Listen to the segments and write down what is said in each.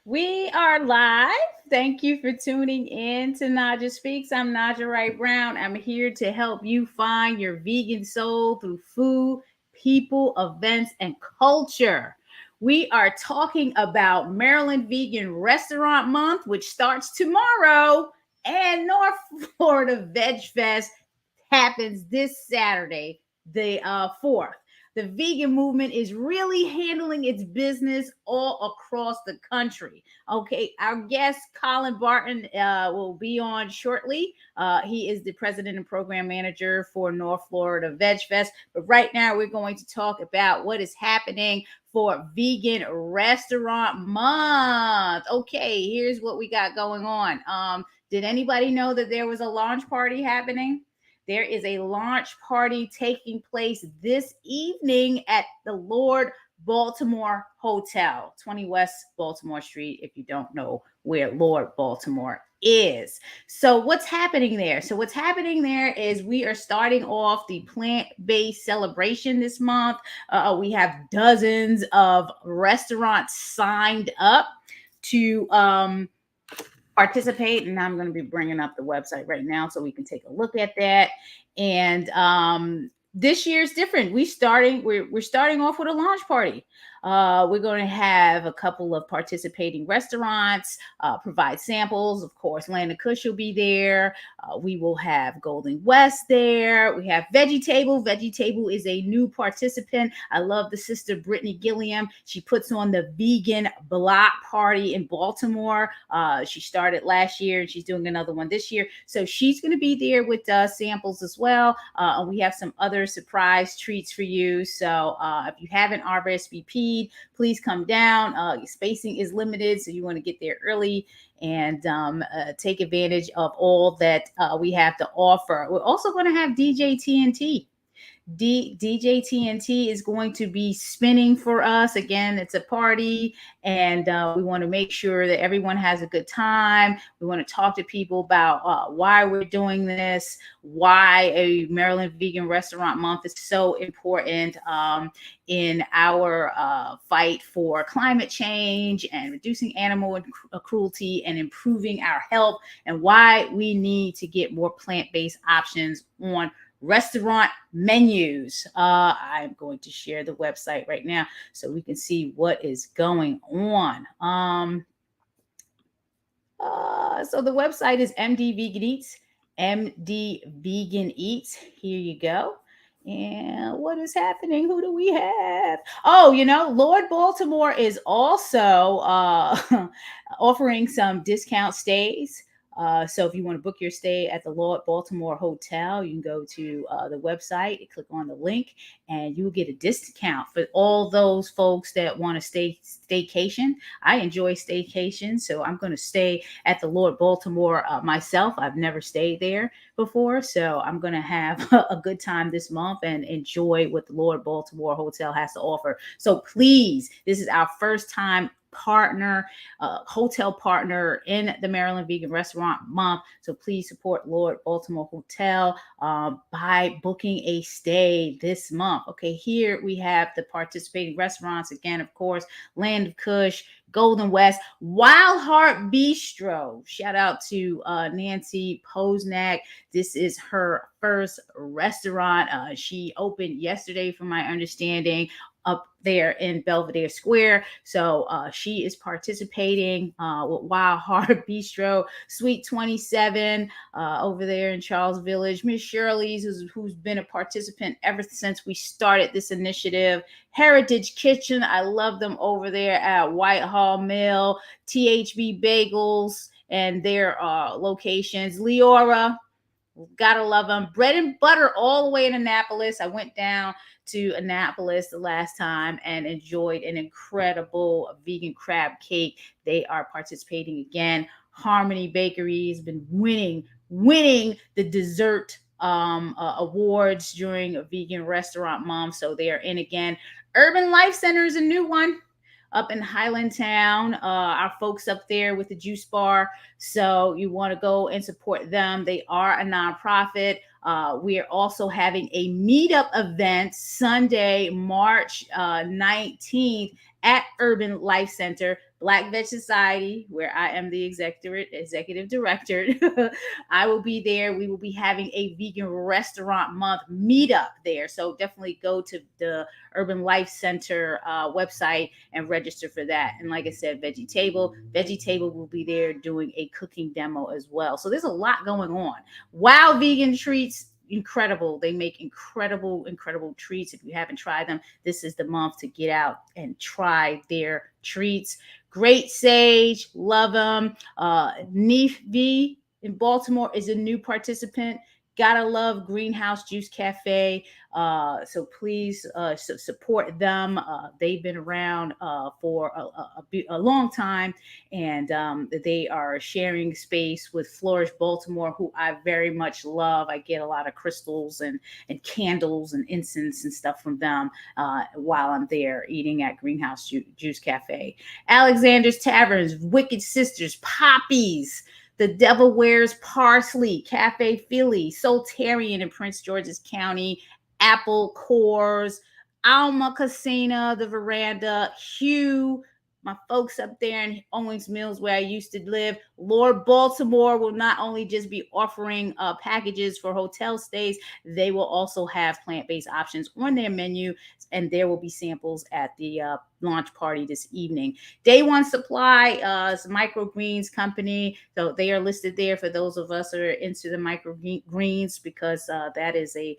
We are live. Thank you for tuning in to Naijha Speaks. I'm Naijha Wright Brown. I'm here to help you find your vegan soul through food, people, events, and culture. We are talking about Maryland Vegan Restaurant Month, which starts tomorrow, and North Florida Vegfest happens this Saturday, the 4th. The vegan movement is really handling its business all across the country. Okay, our guest Colin Barton will be on shortly. He is the president and program manager for North Florida Veg Fest. But right now, we're going to talk about what is happening for Vegan Restaurant Month. Okay, here's what we got going on. Did anybody know that there was a launch party happening? There is a launch party taking place this evening at the Lord Baltimore Hotel, 20 West Baltimore Street, if you don't know where Lord Baltimore is. So what's happening there? So what's happening there is we are starting off the plant-based celebration this month. We have dozens of restaurants signed up to participate, and I'm going to be bringing up the website right now so we can take a look at that. And this year's different. We're starting off with a launch party. We're going to have a couple of participating restaurants provide samples. Of course, Land of Kush will be there. We will have Golden West there. We have Veggie Table. Veggie Table is a new participant. I love the sister Brittany Gilliam. She puts on the Vegan Block Party in Baltimore. She started last year and she's doing another one this year. So she's going to be there with samples as well. And we have some other surprise treats for you. So if you haven't RSVP'd, please come down. Spacing is limited, so you want to get there early and take advantage of all that we have to offer. We're also going to have DJ TNT. DJ TNT is going to be spinning for us. Again, it's a party, and we want to make sure that everyone has a good time. We want to talk to people about why we're doing this, why a Maryland Vegan Restaurant Month is so important in our fight for climate change and reducing animal cruelty and improving our health, and why we need to get more plant-based options on restaurant menus. I'm going to share the website right now so we can see what is going on. So the website is MD Vegan Eats, MD Vegan Eats. Here you go. And what is happening? Who do we have? Oh, Lord Baltimore is also offering some discount stays. So if you want to book your stay at the Lord Baltimore Hotel, you can go to the website and click on the link, and you'll get a discount for all those folks that want to staycation. I enjoy staycation, so I'm going to stay at the Lord Baltimore myself. I've never stayed there before, so I'm going to have a good time this month and enjoy what the Lord Baltimore Hotel has to offer. So please, this is our first time partner, hotel partner in the Maryland Vegan Restaurant Month. So please support Lord Baltimore Hotel by booking a stay this month. Okay, here we have the participating restaurants. Again, of course, Land of Kush, Golden West, Wild Heart Bistro. Shout out to Nancy Posnack. This is her first restaurant. She opened yesterday, from my understanding, up there in Belvedere Square. So she is participating with Wild Heart Bistro, Suite 27 over there in Charles Village. Miss Shirley's, who's been a participant ever since we started this initiative. Heritage Kitchen, I love them over there at Whitehall Mill. THB Bagels and their locations. Leora, gotta love them. Bread and Butter all the way in Annapolis. I went down to Annapolis the last time and enjoyed an incredible vegan crab cake. They are participating again. Harmony Bakery has been winning the dessert awards during a Vegan Restaurant Month, so they are in again. Urban Life Center is a new one up in Highlandtown. Our folks up there with the juice bar. So you want to go and support them. They are a nonprofit. We are also having a meetup event Sunday, March 19th at Urban Life Center, Black Veg Society, where I am the executive director. I will be there. We will be having a vegan restaurant month meetup there. So definitely go to the Urban Life Center website and register for that. And like I said, Veggie Table will be there doing a cooking demo as well. So there's a lot going on. Wow, vegan treats, incredible. They make incredible treats. If you haven't tried them, this is the month to get out and try their treats. Great Sage, love them. Neef V in Baltimore is a new participant. Gotta love Greenhouse Juice Cafe. So please support them. They've been around for a long time, and they are sharing space with Flourish Baltimore, who I very much love. I get a lot of crystals and candles and incense and stuff from them while I'm there eating at Greenhouse Juice Cafe. Alexander's Taverns, Wicked Sisters, Poppies, The Devil Wears Parsley, Cafe Philly, Soltarian in Prince George's County, Apple Cores, Alma Casina, The Veranda, Hugh, my folks up there in Owings Mills where I used to live. Lord Baltimore will not only just be offering packages for hotel stays, they will also have plant-based options on their menu, and there will be samples at the launch party this evening. Day One Supply is a microgreens company, so they are listed there for those of us who are into the microgreens, because that is a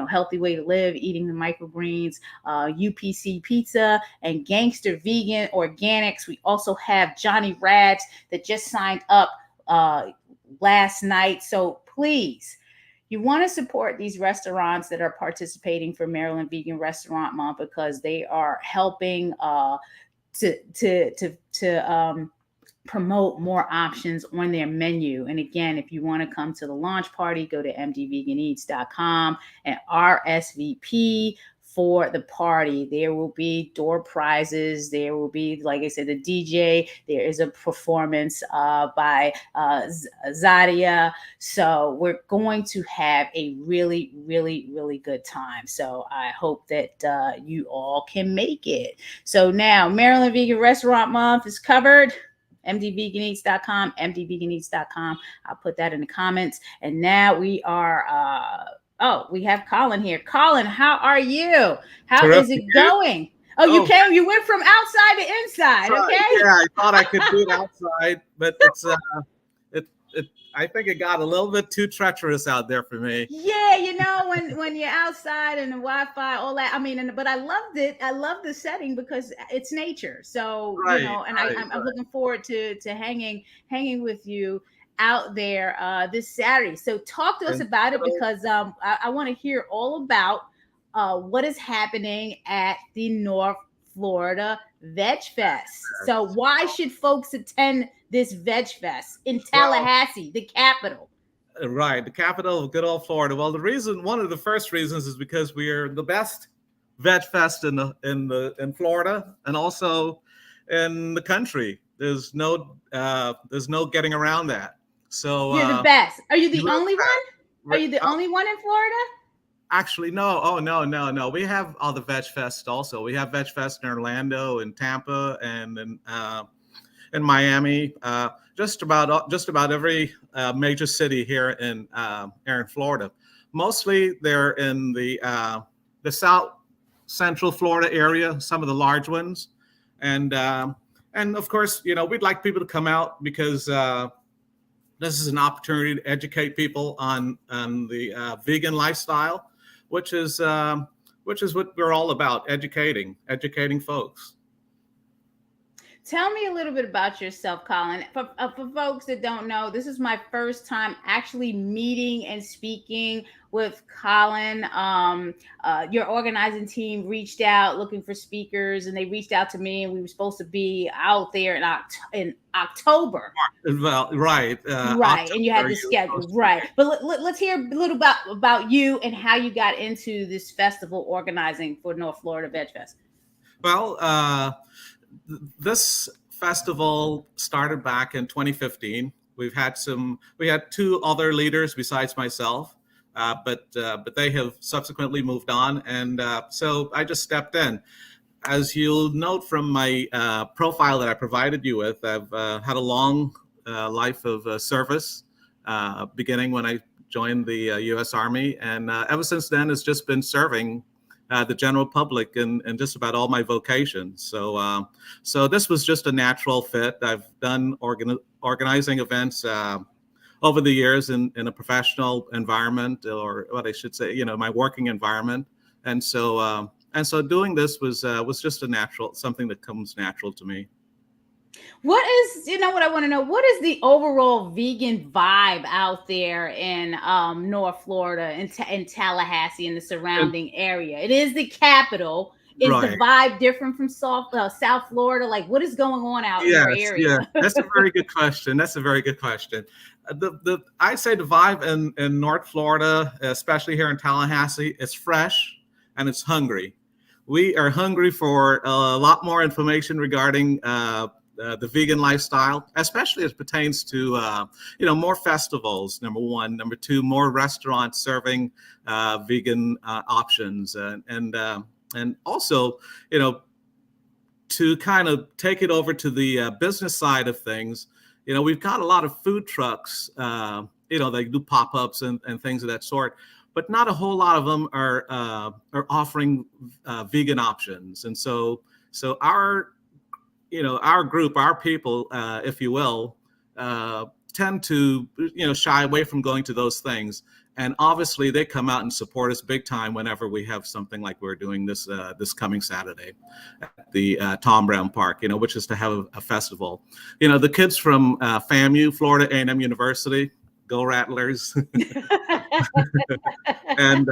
healthy way to live, eating the microgreens. UPC Pizza and Gangster Vegan Organics. We also have Johnny Rads that just signed up last night. So please, you want to support these restaurants that are participating for Maryland Vegan Restaurant Month, because they are helping to promote more options on their menu. And again, if you want to come to the launch party, go to mdveganeats.com and RSVP for the party. There will be door prizes. There will be, like I said, the DJ. There is a performance by Zadia. So we're going to have a really, really, really good time. So I hope that you all can make it. So now Maryland Vegan Restaurant Month is covered. mdveganeats.com, mdveganeats.com. I'll put that in the comments. And now we are we have Colin here. Colin, how are you? How is it going? You went from outside to inside. Right. Okay. Yeah, I thought I could do it outside, but it's I think it got a little bit too treacherous out there for me. Yeah, when you're outside and the Wi-Fi, all that. I mean, but I loved it. I love the setting because it's nature. So I'm looking forward to hanging with you out there this Saturday. So talk to us about it, because I want to hear all about what is happening at the North Florida Vegfest. So why should folks attend this Vegfest in Tallahassee, the capital? Right, the capital of good old Florida. Well, one of the first reasons is because we are the best Vegfest in Florida and also in the country. There's no getting around that. So you're the best. Are you the only one? Are you the only one in Florida? Actually, no. Oh, no. We have all the Vegfest also. We have Vegfest in Orlando and Tampa and in Miami. Just about every major city here in Florida. Mostly they're in the South Central Florida area, some of the large ones, and of course, we'd like people to come out because this is an opportunity to educate people on the vegan lifestyle, which is what we're all about, educating folks. Tell me a little bit about yourself, Colin. For folks that don't know, this is my first time actually meeting and speaking with Colin. Your organizing team reached out looking for speakers, and they reached out to me, and we were supposed to be out there in October. Well, right. Right, and you had the schedule. Right. But let's hear a little about you and how you got into this festival organizing for North Florida Vegfest. Well, this festival started back in 2015. We had two other leaders besides myself, but they have subsequently moved on, and so I just stepped in. as you'll note from my profile that I provided you with, I've had a long life of service, beginning when I joined the U.S. Army, and ever since then, it's just been serving the general public in just about all my vocations. So this was just a natural fit. I've done organizing events over the years in a professional environment, or what I should say, my working environment, and so doing this was just a natural, something that comes natural to me. What is, what I want to know? What is the overall vegan vibe out there in North Florida, in Tallahassee, and the And, surrounding area? It is the capital. Is the right. vibe different from South Florida? Like, what is going on out in your Yes. Yeah. area? That's a very good question. That's a very good question. The I'd say the vibe in North Florida, especially here in Tallahassee, is fresh and it's hungry. We are hungry for a lot more information regarding the vegan lifestyle, especially as pertains to more festivals. Number one, number two, more restaurants serving vegan options, and also, you know, to kind of take it over to the business side of things. We've got a lot of food trucks. They do pop-ups and things of that sort, but not a whole lot of them are offering vegan options. And so our group, our people, if you will, tend to shy away from going to those things. And obviously, they come out and support us big time whenever we have something like we're doing this coming Saturday at the Tom Brown Park, which is to have a festival. The kids from FAMU, Florida A&M University, go Rattlers, and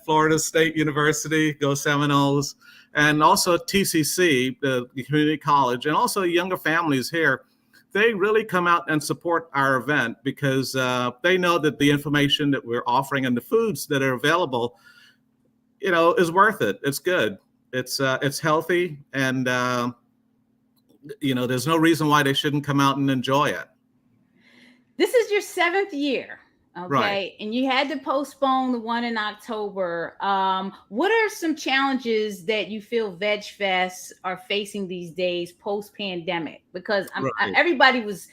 Florida State University, go Seminoles, and also TCC, the community college, and also younger families here. They really come out and support our event because they know that the information that we're offering and the foods that are available, is worth it. It's good. It's healthy, and there's no reason why they shouldn't come out and enjoy it. This is your seventh year, Right. okay, and you had to postpone the one in October. What are some challenges that you feel Veg Fest are facing these days post pandemic? Because Right. everybody was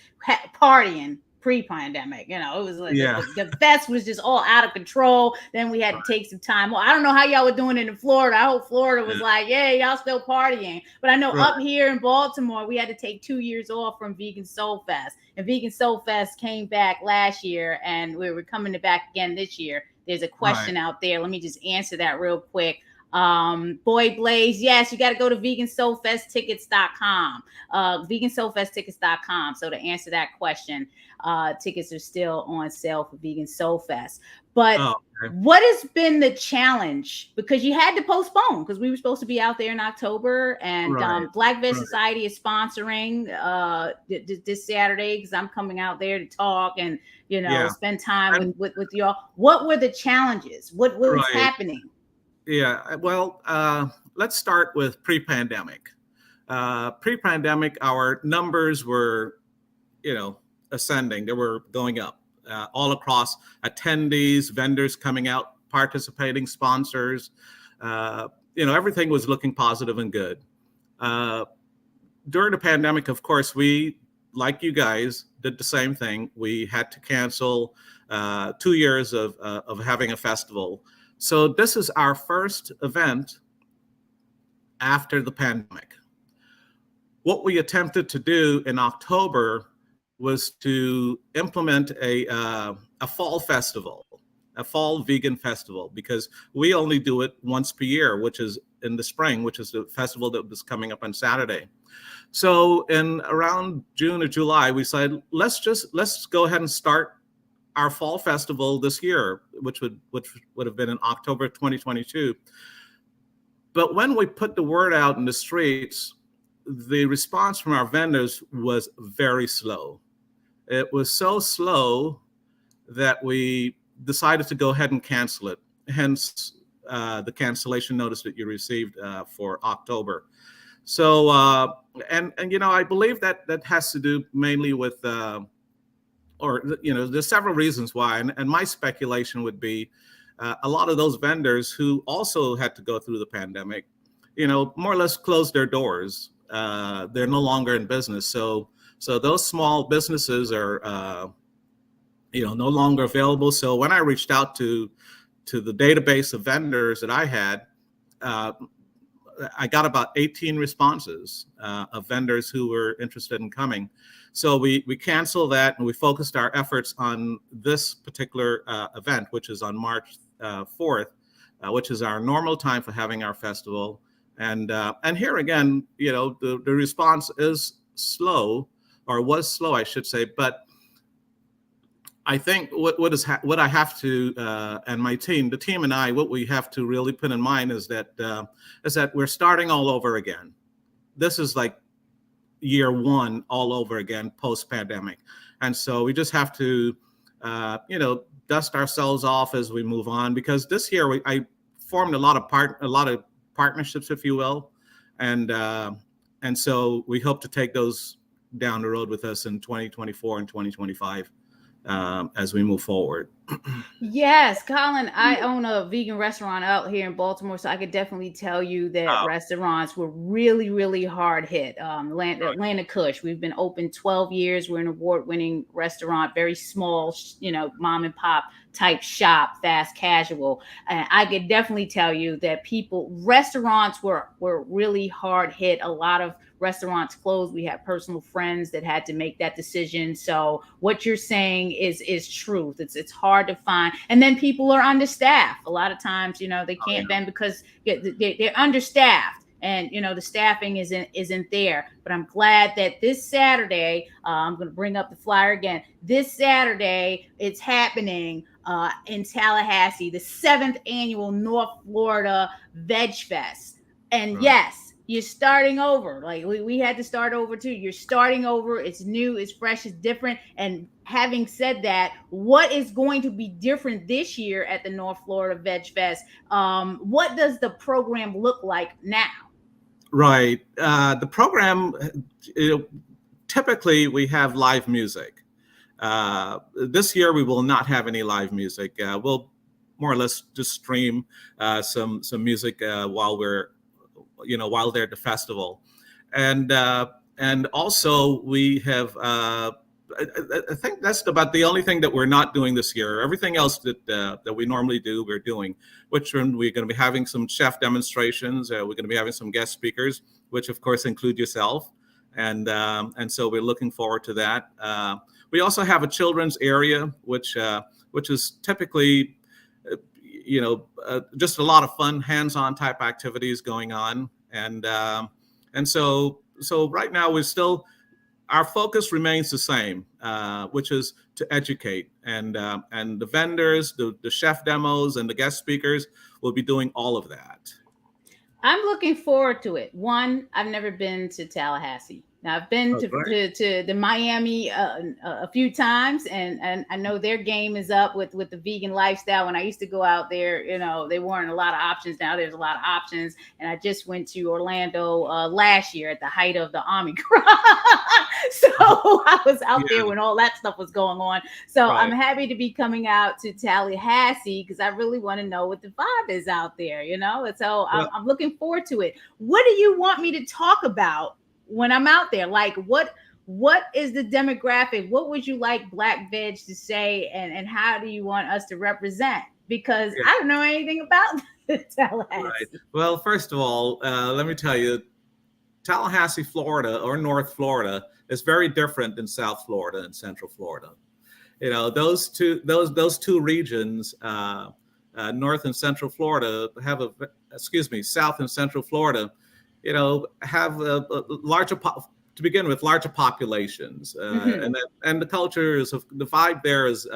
partying pre-pandemic. It was like Yeah. the fest was just all out of control. Then we had to take some time. Well, I don't know how y'all were doing it in Florida. I hope Florida was Yeah. like, yeah, y'all still partying. But I know Right. up here in Baltimore, we had to take 2 years off from Vegan Soul Fest. And Vegan Soul Fest came back last year, and we were coming back again this year. There's a Right. question out there. Let me just answer that real quick. Boy Blaze, yes, you got to go to vegansoulfesttickets.com. Vegansoulfesttickets.com. So to answer that question, tickets are still on sale for Vegan Soul Fest. But Oh, okay. what has been the challenge? Because you had to postpone because we were supposed to be out there in October, and Right. Black Veg Right. Society is sponsoring this Saturday because I'm coming out there to talk and Yeah. spend time And with y'all. What were the challenges? What's right. happening? Yeah. Well, let's start with pre-pandemic. Pre-pandemic, our numbers were, ascending. They were going up all across attendees, vendors coming out, participating, sponsors. Everything was looking positive and good. Uh, During the pandemic, of course, we, like you guys, did the same thing. We had to cancel 2 years of having a festival. So this is our first event after the pandemic. What we attempted to do in October was to implement a fall festival, a fall vegan festival, because we only do it once per year, which is in the spring, which is the festival that was coming up on Saturday. So in around June or July, we said, let's go ahead and start our fall festival this year, which would have been in October 2022. But when we put the word out in the streets, the response from our vendors was very slow. It was so slow that we decided to go ahead and cancel it. Hence, the cancellation notice that you received for October. So, I believe that has to do mainly with, there's several reasons why, and my speculation would be a lot of those vendors who also had to go through the pandemic, more or less closed their doors. They're no longer in business. So those small businesses are, no longer available. So when I reached out to the database of vendors that I had, uh, I got about 18 responses of vendors who were interested in coming. So we canceled that and we focused our efforts on this particular event, which is on March 4th, which is our normal time for having our festival. And here again, the response is slow, or was slow, I should say. But I think what I have to, and my team, the team and I, what we have to really put in mind is that we're starting all over again. This is like year one all over again post pandemic, and so we just have to, dust ourselves off as we move on. Because this year I formed a lot of partnerships, if you will, and so we hope to take those down the road with us in 2024 and 2025. As we move forward. Yes, Colin, I own a vegan restaurant out here in Baltimore, so I could definitely tell you that Oh, restaurants were really, really hard hit. right. Atlanta Kush, we've been open 12 years. We're an award-winning restaurant, very small, mom and pop type shop, fast casual. And I could definitely tell you that restaurants were really hard hit. A lot of restaurants closed. We had personal friends that had to make that decision. So what you're saying is truth. It's hard to find, and then people are understaffed. A lot of times, they Oh, can't yeah. vend because they're understaffed, and the staffing isn't there. But I'm glad that this Saturday, I'm going to bring up the flyer again. This Saturday, it's happening in Tallahassee, the 7th annual North Florida Vegfest. And Right. yes, you're starting over. Like we had to start over too. You're starting over. It's new, it's fresh, it's different. And having said that, what is going to be different this year at the North Florida Veg Fest? What does the program look like now? Right. The program, you know, typically we have live music. This year we will not have any live music. We'll more or less just stream some music while they're at the festival, and also we have. I think that's about the only thing that we're not doing this year. Everything else that we normally do, we're doing. Which we're going to be having some chef demonstrations. We're going to be having some guest speakers, which of course include yourself, and so we're looking forward to that. We also have a children's area, which is typically, just a lot of fun, hands-on type activities going on, and so right now our focus remains the same, which is to educate, and the vendors, the chef demos, and the guest speakers will be doing all of that. I'm looking forward to it. One, I've never been to Tallahassee. Now I've been Oh, great. to the Miami a few times, and I know their game is up with the vegan lifestyle. When I used to go out there, there weren't a lot of options. Now there's a lot of options, and I just went to Orlando last year at the height of the Omicron, so I was out there Yeah, when all that stuff was going on. So I'm right. happy to be coming out to Tallahassee because I really want to know what the vibe is out there. And so Well, I'm looking forward to it. What do you want me to talk about when I'm out there? Like what is the demographic? What would you like Black Veg to say, and how do you want us to represent? Because yeah, I don't know anything about right. Tallahassee. Well, first of all, let me tell you, Tallahassee, Florida, or North Florida is very different than South Florida and Central Florida. Those two regions, North and Central Florida, South and Central Florida, have a larger to begin with, larger populations, Mm-hmm. and the culture is the vibe there is,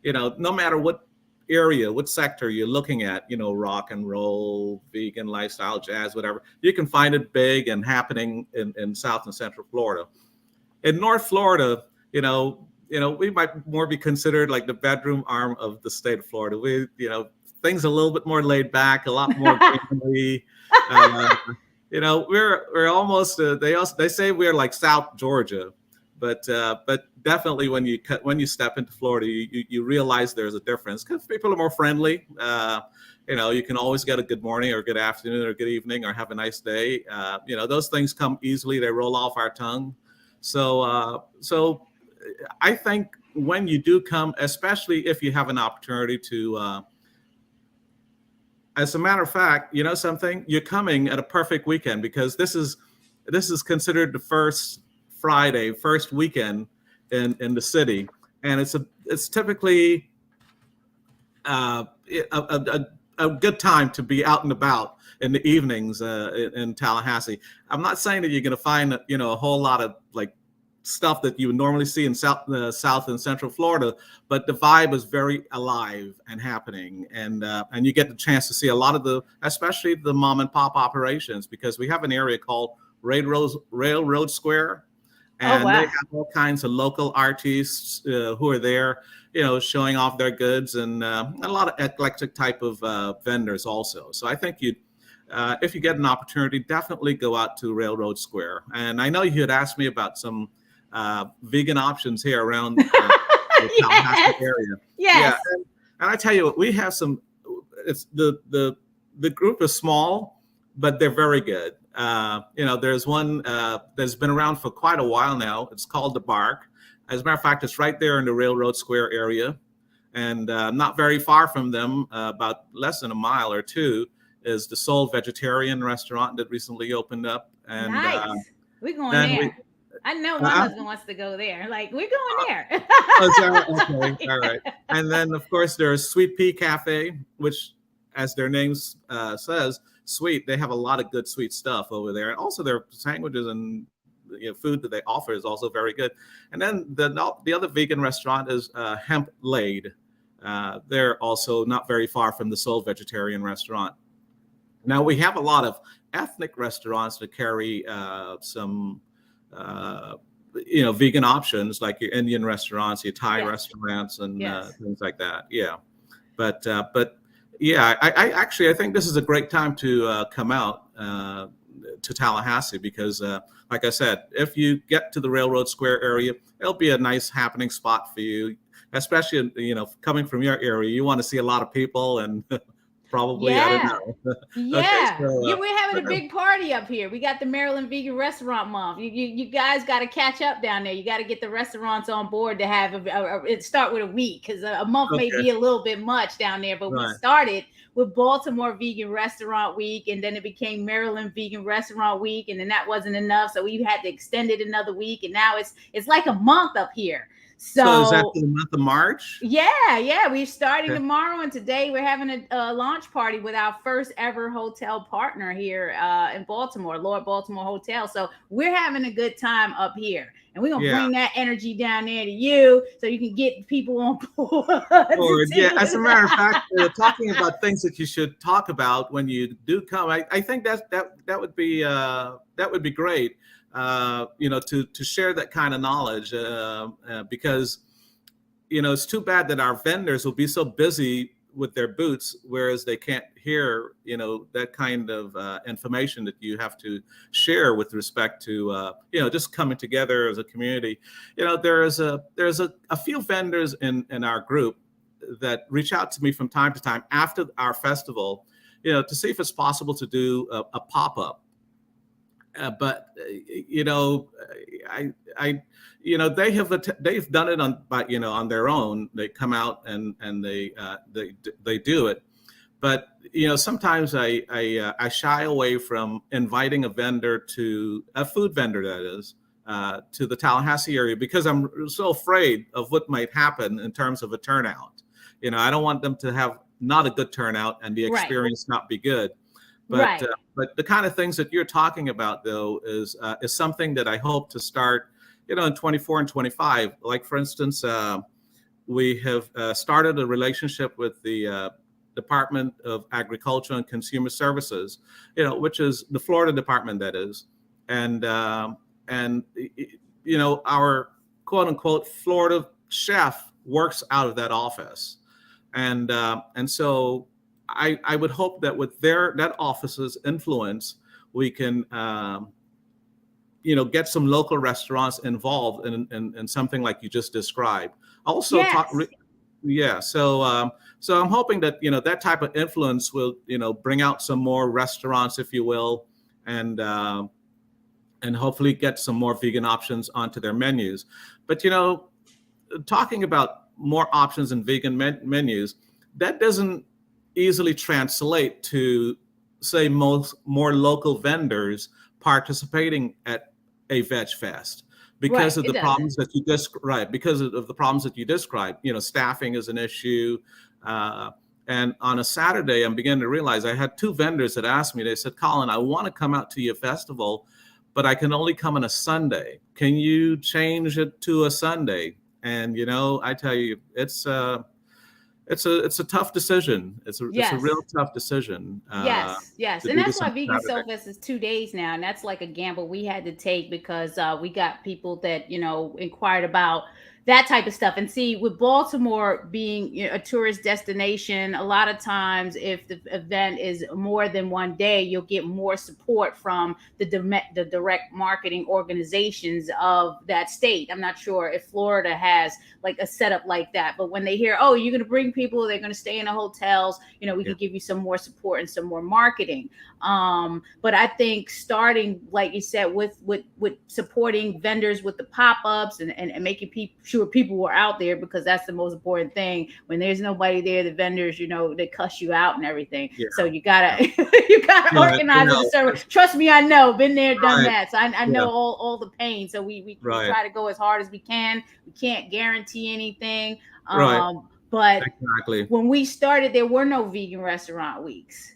no matter what area, what sector you're looking at, rock and roll, vegan lifestyle, jazz, whatever, you can find it big and happening in South and Central Florida. In North Florida, we might more be considered like the bedroom arm of the state of Florida. Things a little bit more laid back, a lot more greenery. We're almost. They say we're like South Georgia, But definitely when you step into Florida, you realize there's a difference because people are more friendly. You can always get a good morning or good afternoon or good evening or have a nice day. Those things come easily; they roll off our tongue. So I think when you do come, especially if you have an opportunity to, as a matter of fact, you know something, you're coming at a perfect weekend because this is considered the first weekend in the city, and it's typically a good time to be out and about in the evenings in Tallahassee. I'm not saying that you're going to find a whole lot of like stuff that you would normally see in South and Central Florida, but the vibe is very alive and happening, and you get the chance to see a lot of especially the mom and pop operations because we have an area called Railroad Square, Oh and they wow. have all kinds of local artists who are there, showing off their goods, and a lot of eclectic type of vendors also. So I think if you get an opportunity, definitely go out to Railroad Square. And I know you had asked me about some vegan options here around the Tallahassee Yes. area. Yeah, Yes. and I tell you what, we have some. It's the group is small, but they're very good. There's one that's been around for quite a while now. It's called the Bark. As a matter of fact, it's right there in the Railroad Square area, and not very far from them, about less than a mile or two, is the Soul Vegetarian restaurant that recently opened up, and Nice. We're going then we. there. I know my Uh, husband wants to go there. Like, we're going there. oh, is that okay? All right. And then, of course, there's Sweet Pea Cafe, which, as their name says, sweet. They have a lot of good sweet stuff over there, and also their sandwiches and food that they offer is also very good. And then the other vegan restaurant is Hemp Lade. They're also not very far from the Soul Vegetarian restaurant. Now we have a lot of ethnic restaurants that carry some vegan options like your Indian restaurants, your Thai Yes. restaurants, and Yes. things like that. Yeah, but yeah, I think this is a great time to come out to Tallahassee because, like I said, if you get to the Railroad Square area, it'll be a nice happening spot for you. Especially, coming from your area, you want to see a lot of people and probably I don't Yeah. know. Okay, Yeah. so Yeah, we're having but a big party up here. We got the Maryland Vegan Restaurant Month. You guys got to catch up down there. You got to get the restaurants on board to have it start with a week because a month may okay, be a little bit much down there. But we right. started with Baltimore Vegan Restaurant Week, and then it became Maryland Vegan Restaurant Week, and then that wasn't enough, so we had to extend it another week, and now it's like a month up here. So is that So for the month of March? yeah, we're starting Okay. tomorrow, and today we're having a launch party with our first ever hotel partner here in Baltimore, Lord Baltimore Hotel. So we're having a good time up here, and we're gonna Yeah. bring that energy down there to you, so you can get people on board to Or yeah, as a do. matter of fact, talking about things that you should talk about when you do come, I think that would be great. To share that kind of knowledge because it's too bad that our vendors will be so busy with their booths, whereas they can't hear, that kind of information that you have to share with respect to, just coming together as a community. There's a few vendors in our group that reach out to me from time to time after our festival, to see if it's possible to do a pop up. But I they've done it on their own. They come out and they do it. But sometimes I shy away from inviting a food vendor that is, to the Tallahassee area because I'm so afraid of what might happen in terms of a turnout. I don't want them to have not a good turnout and the Right, experience not be good. But right. the kind of things that you're talking about though is something that I hope to start, in 24 and 25. Like for instance, we have started a relationship with the Department of Agriculture and Consumer Services, which is the Florida department that is, and our quote unquote Florida chef works out of that office, and so I would hope that with that office's influence, we can get some local restaurants involved in something like you just described. Also, Yes. yeah. So I'm hoping that that type of influence will bring out some more restaurants, if you will, and hopefully get some more vegan options onto their menus. But talking about more options in vegan menus, that doesn't easily translate to, say, most more local vendors participating at a veg fest Right. because of It the doesn't. problems that you described. Because of the problems that you described, staffing is an issue. Uh, and on a Saturday, I'm beginning to realize I had two vendors that asked me. They said, "Colin, I want to come out to your festival, but I can only come on a Sunday. Can you change it to a Sunday?" And I tell you, it's a tough decision. It's a real Yes. tough decision Yes, yes. to And do that's this why on Vegan Saturday. Soul Fest is 2 days now. And that's like a gamble we had to take because we got people that, inquired about that type of stuff. And see, with Baltimore being a tourist destination, a lot of times if the event is more than one day, you'll get more support from the direct marketing organizations of that state. I'm not sure if Florida has like a setup like that. But when they hear, oh, you're going to bring people, they're going to stay in the hotels, we Yeah, can give you some more support and some more marketing. But I think starting, like you said, with supporting vendors with the pop-ups and making sure people were out there, because that's the most important thing. When there's nobody there, the vendors, they cuss you out and everything. yeah, So you yeah, gotta you gotta yeah. organize it a certain way. Trust me, I know, been there, done Right. that. So I Yeah. know all the pain. So we Right. try to go as hard as we can. We can't guarantee anything. Right. But Exactly. when we started, there were no vegan restaurant weeks.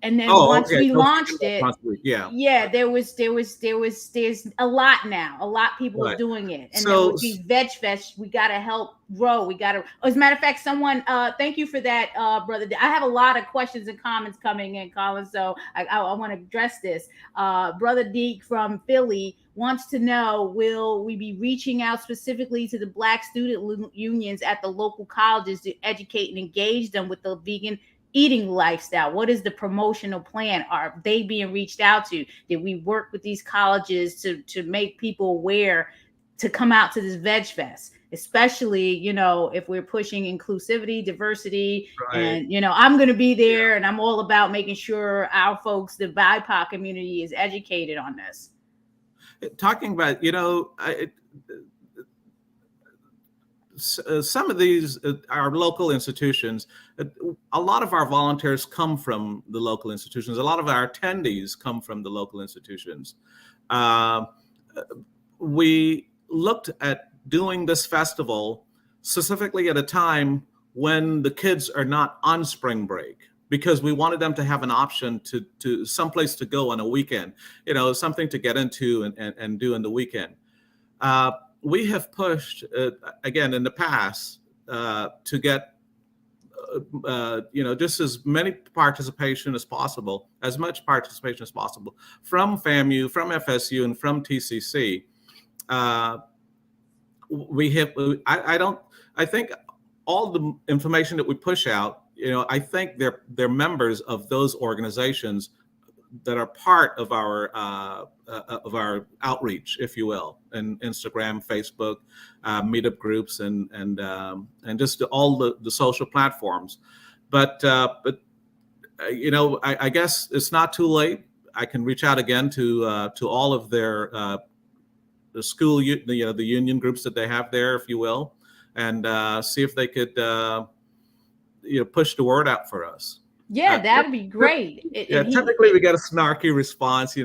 And then Oh, once okay. we No vegan launched it, restaurants a week. Yeah. yeah, there's a lot now. A lot of people are Right. doing it. And then So, with these veg fest, we gotta help grow. We gotta, as a matter of fact, someone thank you for that, brother. I have a lot of questions and comments coming in, Colin. So I want to address this. Brother Deke from Philly wants to know, will we be reaching out specifically to the black student unions at the local colleges to educate and engage them with the vegan eating lifestyle? What is the promotional plan? Are they being reached out to? Did we work with these colleges to make people aware to come out to this veg fest? Especially, if we're pushing inclusivity, diversity, right. and I'm going to be Yeah. there, and I'm all about making sure our folks, the BIPOC community, is educated on this. Talking about, some of these our local institutions, a lot of our volunteers come from the local institutions. A lot of our attendees come from the local institutions. Uh, we looked at doing this festival specifically at a time when the kids are not on spring break, because we wanted them to have an option to someplace to go on a weekend, something to get into and do in the weekend. Uh, we have pushed, again, in the past, to get just as much participation as possible from FAMU, from FSU, and from TCC. Uh, we have, I don't, I think all the information that we push out, I think they're members of those organizations that are part of our outreach, if you will, and Instagram, Facebook, meetup groups, and just all the social platforms. But I guess it's not too late. I can reach out again to all of their the school, the union groups that they have there, if you will, and see if they could push the word out for us. Yeah, Uh, that'd be great. yeah, And typically we get a snarky response,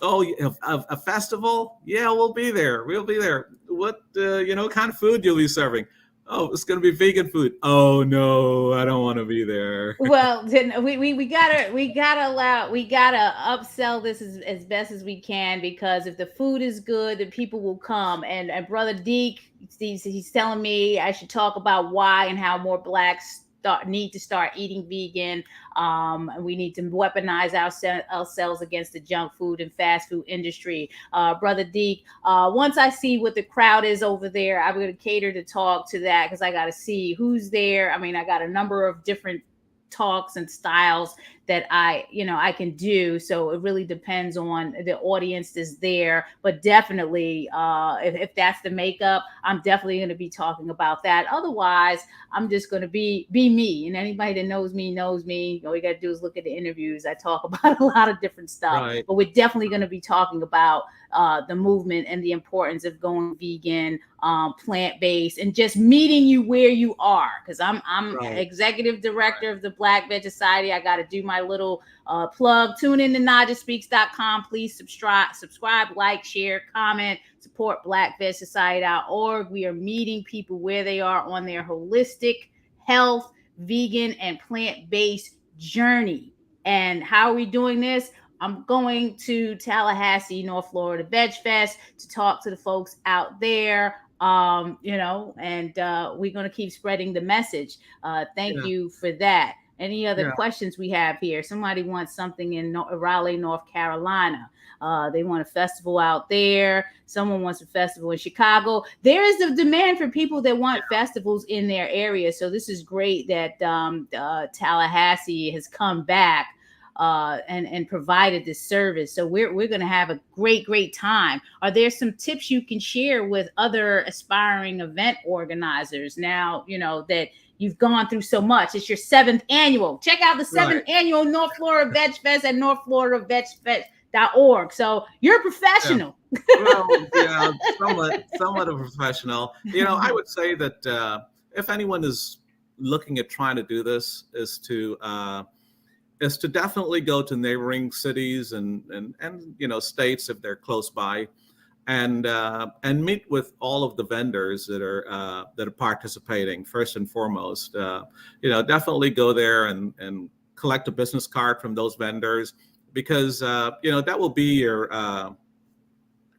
oh, a festival? Yeah, we'll be there. We'll be there. What, kind of food you'll be serving? Oh, it's going to be vegan food. Oh, no, I don't want to be there. well, then we gotta upsell this as best as we can, because if the food is good, the people will come. And brother Deke, he's telling me I should talk about why and how more blacks need to start eating vegan. And we need to weaponize ourselves against the junk food and fast food industry. Brother Deke, once I see what the crowd is over there, I'm going to cater to talk to that, because I got to see who's there. I mean, I got a number of different talks and styles that I can do. So it really depends on the audience that's there. But definitely, if that's the makeup, I'm definitely going to be talking about that. Otherwise, I'm just going to be me. And anybody that knows me knows me. All you got to do is look at the interviews. I talk about a lot of different stuff. Right. But we're definitely going to be talking about the movement and the importance of going vegan, plant based, and just meeting you where you are. Because I'm Right. executive director of the Black Veg Society. I got to do my little plug. Tune in to NaijhaSpeaks.com. Please subscribe, like, share, comment, support BlackVegSociety.org. We are meeting people where they are on their holistic health, vegan, and plant based journey. And how are we doing this? I'm going to Tallahassee, North Florida Vegfest to talk to the folks out there. And we're going to keep spreading the message. Thank Yeah. you for that. Any other Yeah. questions we have here? Somebody wants something in Raleigh, North Carolina. They want a festival out there. Someone wants a festival in Chicago. There is a demand for people that want festivals in their area. So this is great that Tallahassee has come back and provided this service. So we're going to have a great time. Are there some tips you can share with other aspiring event organizers now, that you've gone through so much? It's your 7th annual. Check out the 7th Right. annual North Florida Veg Fest at northfloridavegfest.org. So you're a Yeah. professional. Well, yeah, somewhat of a professional. I would say that if anyone is looking at trying to do this, is to definitely go to neighboring cities and states if they're close by, and meet with all of the vendors that are participating first and foremost. Definitely go there and collect a business card from those vendors, because that will be your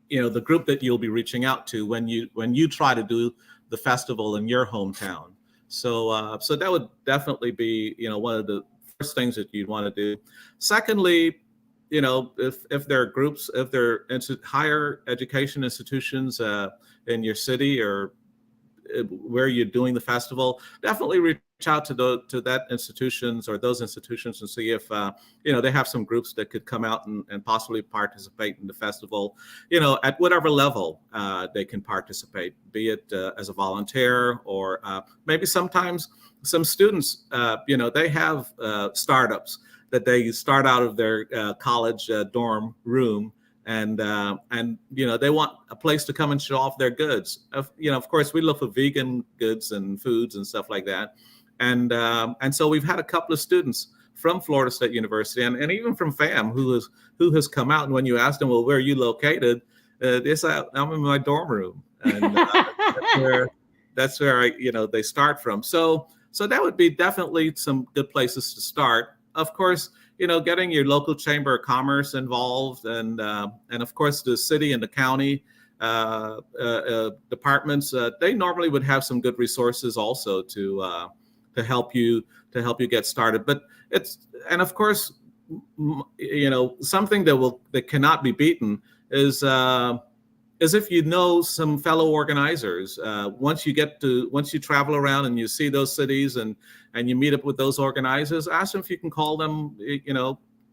the group that you'll be reaching out to when you try to do the festival in your hometown. So that would definitely be one of the first things that you'd want to do. Secondly, if there are groups, if there are higher education institutions in your city or where you're doing the festival, definitely reach out to that institutions or those institutions and see if they have some groups that could come out and possibly participate in the festival, at whatever level they can participate, be it as a volunteer or maybe sometimes some students, they have startups that they start out of their college dorm room, and they want a place to come and show off their goods. Of course, we look for vegan goods and foods and stuff like that, and so we've had a couple of students from Florida State University and even from FAM who has come out, and when you ask them, well, where are you located? They say, I'm in my dorm room, and that's where they start from. So that would be definitely some good places to start. Of course, getting your local chamber of commerce involved, and of course the city and the county departments. They normally would have some good resources also to help you get started. But and of course, something that cannot be beaten is if you know some fellow organizers. Once you travel around and you see those cities and you meet up with those organizers, ask them if you can call them,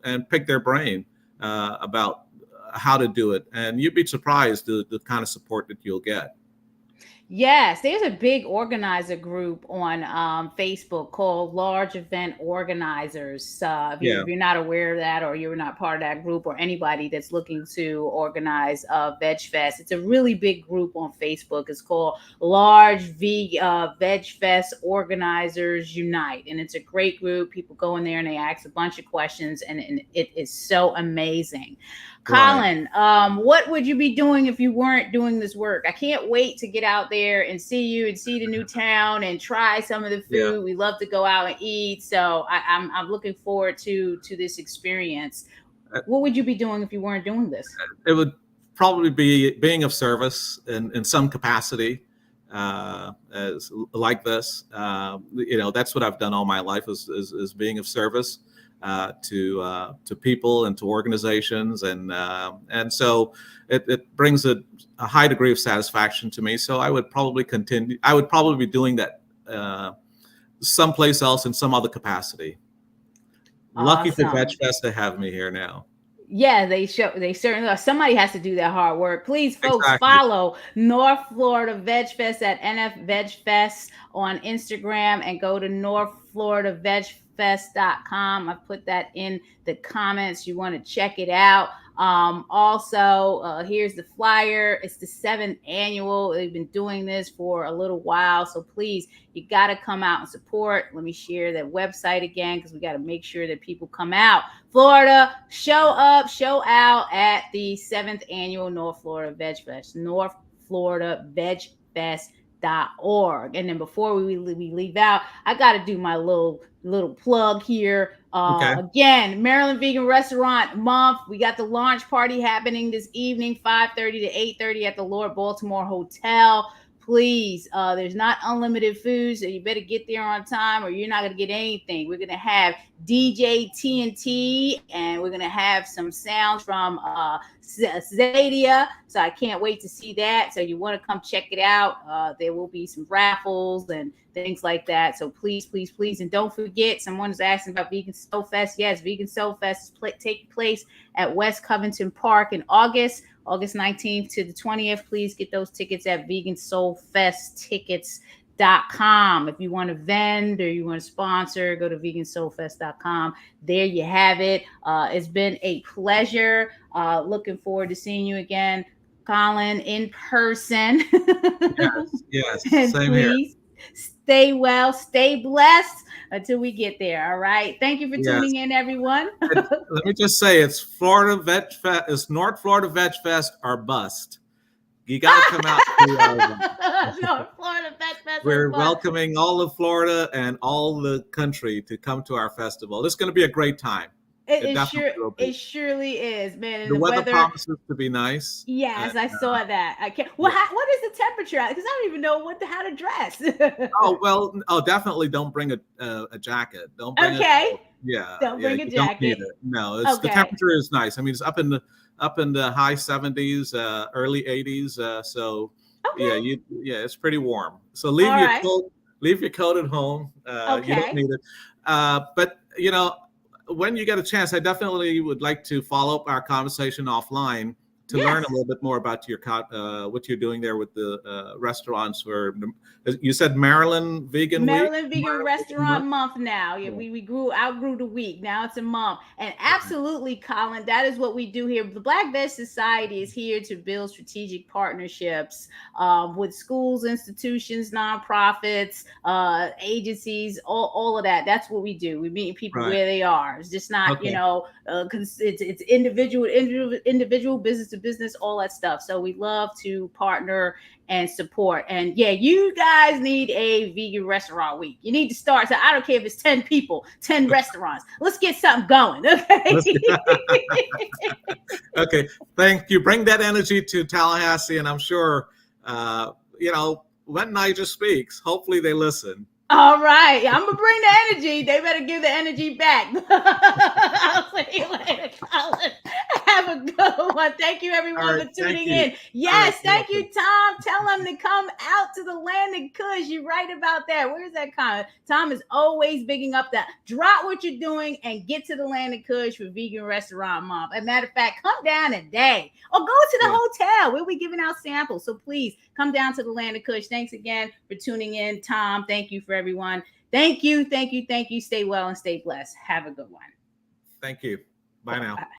and pick their brain about how to do it. And you'd be surprised the kind of support that you'll get. Yes, there's a big organizer group on Facebook called Large Event Organizers. If you're not aware of that, or you're not part of that group, or anybody that's looking to organize Vegfest, it's a really big group on Facebook. It's called Vegfest Organizers Unite, and it's a great group. People go in there and they ask a bunch of questions, and it is so amazing. Colin, what would you be doing if you weren't doing this work? I can't wait to get out there and see you and see the new town and try some of the food. Yeah. We love to go out and eat, so I'm looking forward to this experience. What would you be doing if you weren't doing this? It would probably be being of service in some capacity, as like this. That's what I've done all my life is being of service to people and to organizations, and so it brings a high degree of satisfaction to me. So I would probably continue. I would probably be doing that someplace else in some other capacity. Lucky for Awesome. Vegfest to have me here now. Yeah, they certainly are. Somebody has to do that hard work. Please, folks, Exactly. follow North Florida Veg Fest at NF Veg Fest on Instagram and go to northfloridavegfest.com. I've put that in the comments. You want to check it out. Also, here's the flyer. It's the 7th annual. They've been doing this for a little while. So please, you got to come out and support. Let me share that website again because we got to make sure that people come out. Florida, show up, show out at the 7th annual North Florida Veg Fest, North Florida Veg Fest.org. And then before we leave out, I got to do my little plug here. Okay. Again, Maryland Vegan Restaurant Month. We got the launch party happening this evening, 5:30 to 8:30 at the Lord Baltimore Hotel. Please, there's not unlimited food, so you better get there on time or you're not going to get anything. We're going to have DJ TNT and we're going to have some sounds from Zadia. So I can't wait to see that. So you want to come check it out. There will be some raffles and things like that. So please, please, please. And don't forget, someone is asking about Vegan Soul Fest. Yes, Vegan Soul Fest is taking place at West Covington Park in August 19th to the 20th. Please get those tickets at vegansoulfesttickets.com. If you want to vend or you want to sponsor, go to vegansoulfest.com. There you have it. It's been a pleasure. Looking forward to seeing you again, Colin, in person. Yes. And Same here. please stay well, stay blessed until we get there. All right. Thank you for Yes. tuning in, everyone. Let me just say, it's Florida Veg Fest. It's North Florida Veg Fest or bust. You got to come out. North Florida Veg Fest. We're welcoming all of Florida and all the country to come to our festival. This is going to be a great time. It surely is, man. And the weather promises to be nice. Yes, I saw that. I can't. Well, what is the temperature? Because I don't even know how to dress. Definitely don't bring a jacket. Don't bring Don't bring a jacket. No, the temperature is nice. I mean, it's up in the high 70s, early 80s. It's pretty warm. So leave your coat at home. You don't need it. But when you get a chance, I definitely would like to follow up our conversation offline to learn a little bit more about your what you're doing there with the restaurants. Where you said Maryland Vegan Restaurant Month now. Yeah, we outgrew the week. Now it's a month. And absolutely, Colin, that is what we do here. The Black Veg Society is here to build strategic partnerships with schools, institutions, nonprofits, agencies, all of that. That's what we do. We meet people where they are. It's just not, it's individual business to business, all that stuff. So we love to partner and support. And you guys need a vegan restaurant week. You need to start. So I don't care if it's 10 people, 10 restaurants. Let's get something going. Okay. Okay. Thank you. Bring that energy to Tallahassee. And I'm sure, when Naijha speaks, hopefully they listen. All right. I'm going to bring the energy. They better give the energy back. I'll see you later, Colin. Have a good one. Thank you, everyone, for tuning in. Yes, thank you, Tom. Tell them to come out to the Land of Kush. You're right about that. Where's that comment? Tom is always bigging up that. Drop what you're doing and get to the Land of Kush for Vegan Restaurant Month. As a matter of fact, come down today or go to the hotel. We'll be giving out samples. So please come down to the Land of Kush. Thanks again for tuning in, Tom. Thank you for everyone. Thank you. Stay well and stay blessed. Have a good one. Thank you. Bye now.